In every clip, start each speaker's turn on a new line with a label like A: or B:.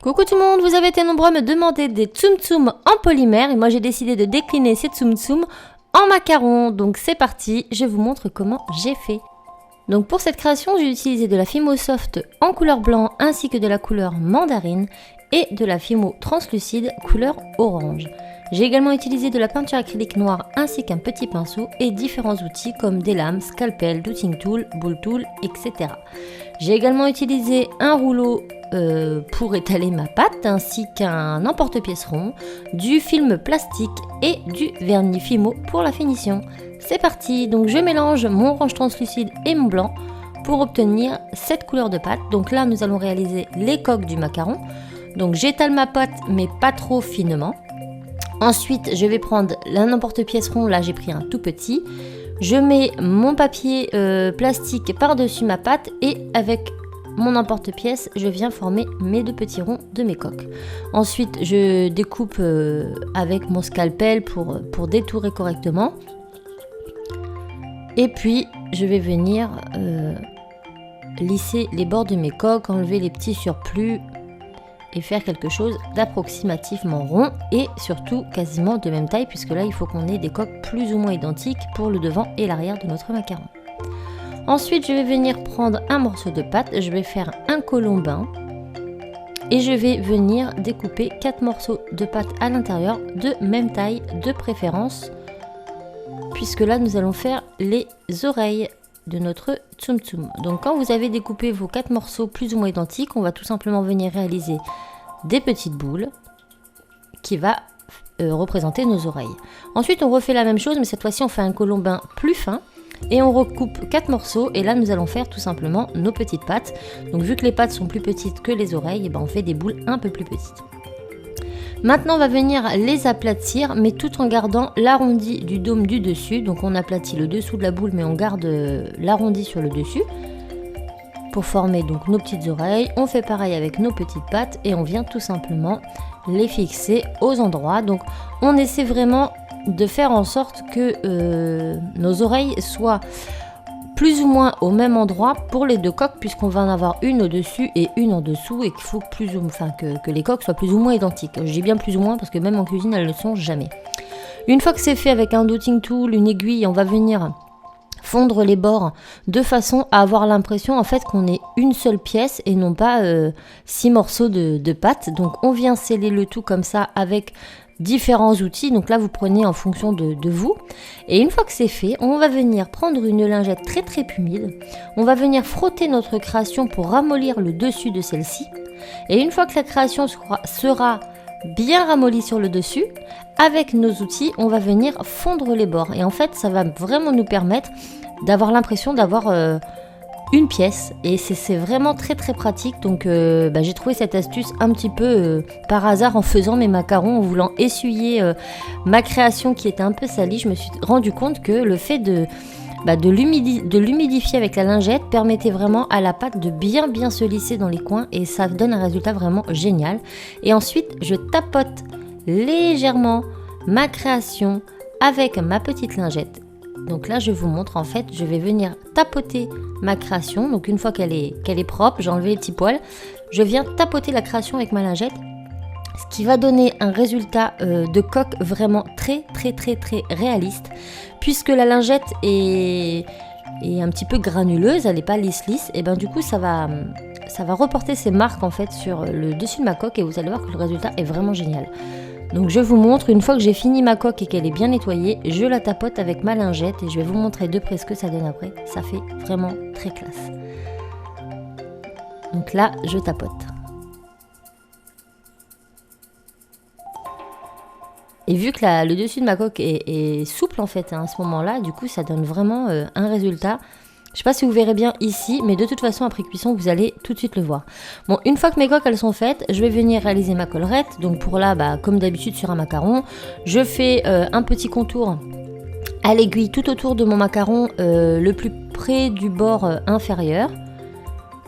A: Coucou tout le monde, vous avez été nombreux à me demander des tsum tsum en polymère et moi j'ai décidé de décliner ces tsum tsum en macarons. Donc c'est parti, je vous montre comment j'ai fait. Donc pour cette création, j'ai utilisé de la Fimo Soft en couleur blanc ainsi que de la couleur mandarine et de la Fimo translucide couleur orange. J'ai également utilisé de la peinture acrylique noire ainsi qu'un petit pinceau et différents outils comme des lames, scalpel, douting tool, ball tool, etc. J'ai également utilisé un rouleau pour étaler ma pâte ainsi qu'un emporte-pièce rond, du film plastique et du vernis Fimo pour la finition. C'est parti, donc je mélange mon orange translucide et mon blanc pour obtenir cette couleur de pâte. Donc là nous allons réaliser les coques du macaron. Donc j'étale ma pâte mais pas trop finement. Ensuite je vais prendre un emporte-pièce rond, là j'ai pris un tout petit. Je mets mon papier plastique par-dessus ma pâte et avec mon emporte-pièce, je viens former mes deux petits ronds de mes coques. Ensuite, je découpe avec mon scalpel pour détourer correctement. Et puis, je vais venir lisser les bords de mes coques, enlever les petits surplus et faire quelque chose d'approximativement rond et surtout quasiment de même taille puisque là, il faut qu'on ait des coques plus ou moins identiques pour le devant et l'arrière de notre macaron. Ensuite, je vais venir prendre un morceau de pâte, je vais faire un colombin et je vais venir découper 4 morceaux de pâte à l'intérieur de même taille de préférence puisque là, nous allons faire les oreilles de notre tsum tsum. Donc quand vous avez découpé vos 4 morceaux plus ou moins identiques, on va tout simplement venir réaliser des petites boules qui va représenter nos oreilles. Ensuite, on refait la même chose, mais cette fois-ci, on fait un colombin plus fin. Et on recoupe 4 morceaux et là nous allons faire tout simplement nos petites pattes. Donc vu que les pattes sont plus petites que les oreilles, on fait des boules un peu plus petites. Maintenant on va venir les aplatir mais tout en gardant l'arrondi du dôme du dessus. Donc on aplatit le dessous de la boule mais on garde l'arrondi sur le dessus. Pour former donc nos petites oreilles, on fait pareil avec nos petites pattes et on vient tout simplement les fixer aux endroits. Donc on essaie vraiment de faire en sorte que nos oreilles soient plus ou moins au même endroit pour les deux coques puisqu'on va en avoir une au-dessus et une en dessous et qu'il faut que les coques soient plus ou moins identiques. Je dis bien plus ou moins parce que même en cuisine elles ne le sont jamais. Une fois que c'est fait avec un douting tool, une aiguille, on va venir fondre les bords de façon à avoir l'impression en fait qu'on est une seule pièce et non pas 6 morceaux de pâte. Donc on vient sceller le tout comme ça avec différents outils, donc là vous prenez en fonction de vous et une fois que c'est fait, on va venir prendre une lingette très très humide, on va venir frotter notre création pour ramollir le dessus de celle-ci et une fois que la création sera bien ramollie sur le dessus, avec nos outils on va venir fondre les bords et en fait ça va vraiment nous permettre d'avoir l'impression d'avoir une pièce et c'est vraiment très très pratique. Donc j'ai trouvé cette astuce un petit peu par hasard en faisant mes macarons, en voulant essuyer ma création qui était un peu salie. Je me suis rendu compte que le fait de l'humidifier avec la lingette permettait vraiment à la pâte de bien se lisser dans les coins et ça donne un résultat vraiment génial. Et ensuite je tapote légèrement ma création avec ma petite lingette. Donc là je vous montre, en fait je vais venir tapoter ma création. Donc une fois qu'elle est propre, j'ai enlevé les petits poils, je viens tapoter la création avec ma lingette, ce qui va donner un résultat de coque vraiment très réaliste puisque la lingette est un petit peu granuleuse, elle n'est pas lisse et du coup ça va reporter ses marques en fait sur le dessus de ma coque et vous allez voir que le résultat est vraiment génial. Donc je vous montre, une fois que j'ai fini ma coque et qu'elle est bien nettoyée, je la tapote avec ma lingette et je vais vous montrer de près ce que ça donne après. Ça fait vraiment très classe. Donc là, je tapote. Et vu que le dessus de ma coque est souple en fait à ce moment-là, du coup ça donne vraiment un résultat. Je sais pas si vous verrez bien ici, mais de toute façon après cuisson vous allez tout de suite le voir. Bon, une fois que mes coques elles sont faites, je vais venir réaliser ma collerette. Donc pour là, comme d'habitude sur un macaron, je fais un petit contour à l'aiguille tout autour de mon macaron, le plus près du bord inférieur.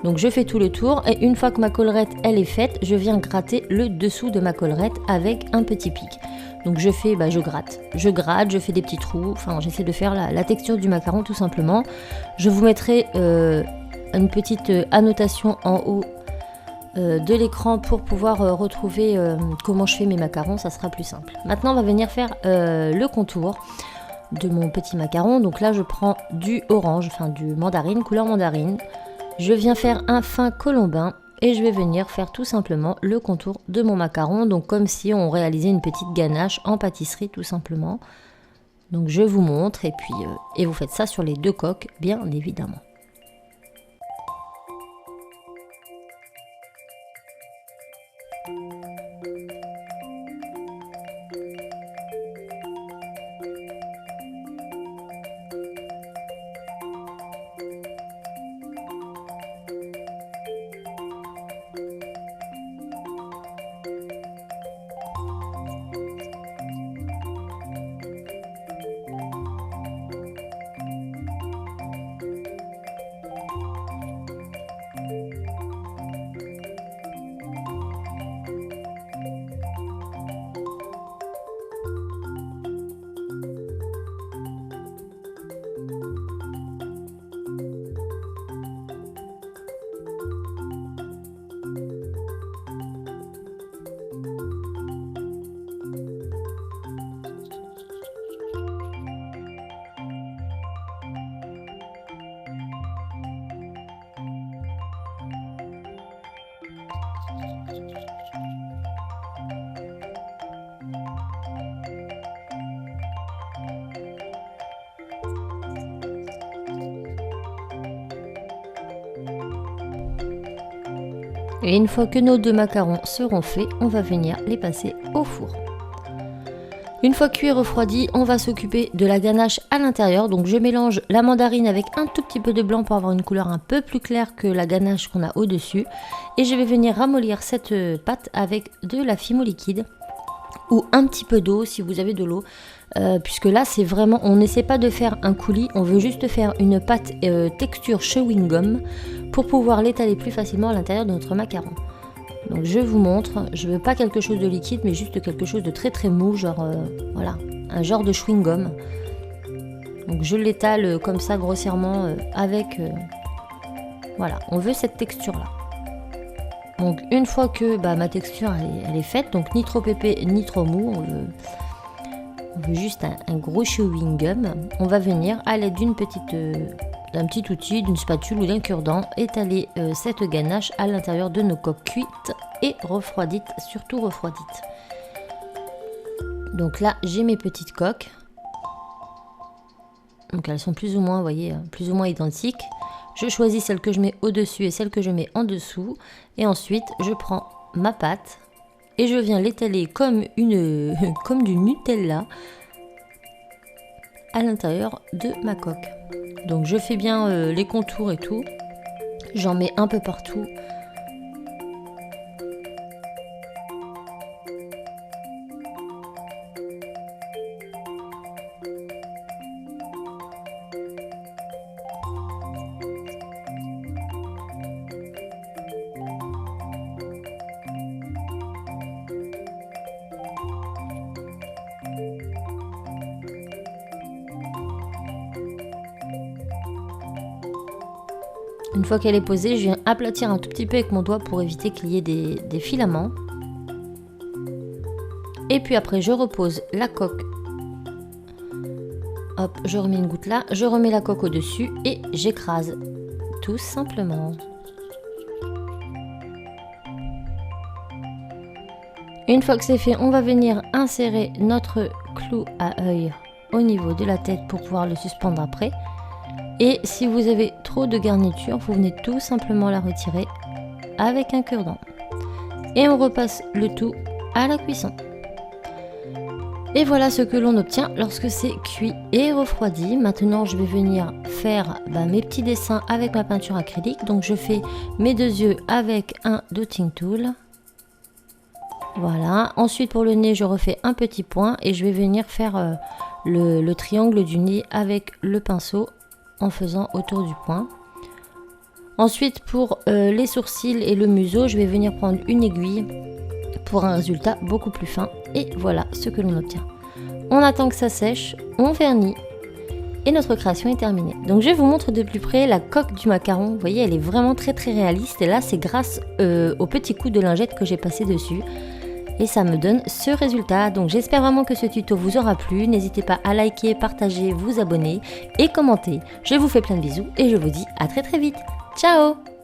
A: Donc je fais tout le tour et une fois que ma collerette elle est faite, je viens gratter le dessous de ma collerette avec un petit pic. Donc je fais, je gratte, je fais des petits trous, enfin j'essaie de faire la texture du macaron tout simplement. Je vous mettrai une petite annotation en haut de l'écran pour pouvoir retrouver comment je fais mes macarons, ça sera plus simple. Maintenant on va venir faire le contour de mon petit macaron. Donc là je prends du orange, enfin du mandarine, couleur mandarine. Je viens faire un fin colombin et je vais venir faire tout simplement le contour de mon macaron. Donc comme si on réalisait une petite ganache en pâtisserie tout simplement. Donc je vous montre et puis et vous faites ça sur les deux coques bien évidemment. Et une fois que nos deux macarons seront faits, on va venir les passer au four. Une fois cuits et refroidis, on va s'occuper de la ganache à l'intérieur. Donc je mélange la mandarine avec un tout petit peu de blanc pour avoir une couleur un peu plus claire que la ganache qu'on a au-dessus. Et je vais venir ramollir cette pâte avec de la fimo liquide ou un petit peu d'eau si vous avez de l'eau. Puisque là c'est vraiment, on n'essaie pas de faire un coulis, on veut juste faire une pâte texture chewing gum pour pouvoir l'étaler plus facilement à l'intérieur de notre macaron. Donc je vous montre, je veux pas quelque chose de liquide mais juste quelque chose de très très mou, genre voilà, un genre de chewing gum. Donc je l'étale comme ça grossièrement avec, voilà, on veut cette texture là. Donc une fois que ma texture elle est faite, donc ni trop épais ni trop mou, on veut juste un gros chewing gum, on va venir à l'aide d'un petit outil, d'une spatule ou d'un cure-dent, étaler cette ganache à l'intérieur de nos coques cuites et refroidites, surtout refroidites. Donc là j'ai mes petites coques, donc elles sont plus ou moins, vous voyez, plus ou moins identiques. Je choisis celle que je mets au-dessus et celle que je mets en dessous, et ensuite je prends ma pâte et je viens l'étaler comme du Nutella à l'intérieur de ma coque. Donc je fais bien les contours et tout, j'en mets un peu partout. Une fois qu'elle est posée, je viens aplatir un tout petit peu avec mon doigt pour éviter qu'il y ait des filaments. Et puis après, je repose la coque. Hop, je remets une goutte là, je remets la coque au-dessus et j'écrase, tout simplement. Une fois que c'est fait, on va venir insérer notre clou à œil au niveau de la tête pour pouvoir le suspendre après. Et si vous avez trop de garniture, vous venez tout simplement la retirer avec un cure-dent. Et on repasse le tout à la cuisson. Et voilà ce que l'on obtient lorsque c'est cuit et refroidi. Maintenant, je vais venir faire mes petits dessins avec ma peinture acrylique. Donc, je fais mes deux yeux avec un dotting tool. Voilà. Ensuite, pour le nez, je refais un petit point et je vais venir faire le triangle du nez avec le pinceau en faisant autour du point. Ensuite, pour les sourcils et le museau, je vais venir prendre une aiguille pour un résultat beaucoup plus fin. Et voilà ce que l'on obtient. On attend que ça sèche, on vernit et notre création est terminée. Donc je vous montre de plus près la coque du macaron. Vous voyez, elle est vraiment très réaliste et là c'est grâce au petit coup de lingette que j'ai passé dessus. Et ça me donne ce résultat. Donc j'espère vraiment que ce tuto vous aura plu. N'hésitez pas à liker, partager, vous abonner et commenter. Je vous fais plein de bisous et je vous dis à très vite. Ciao!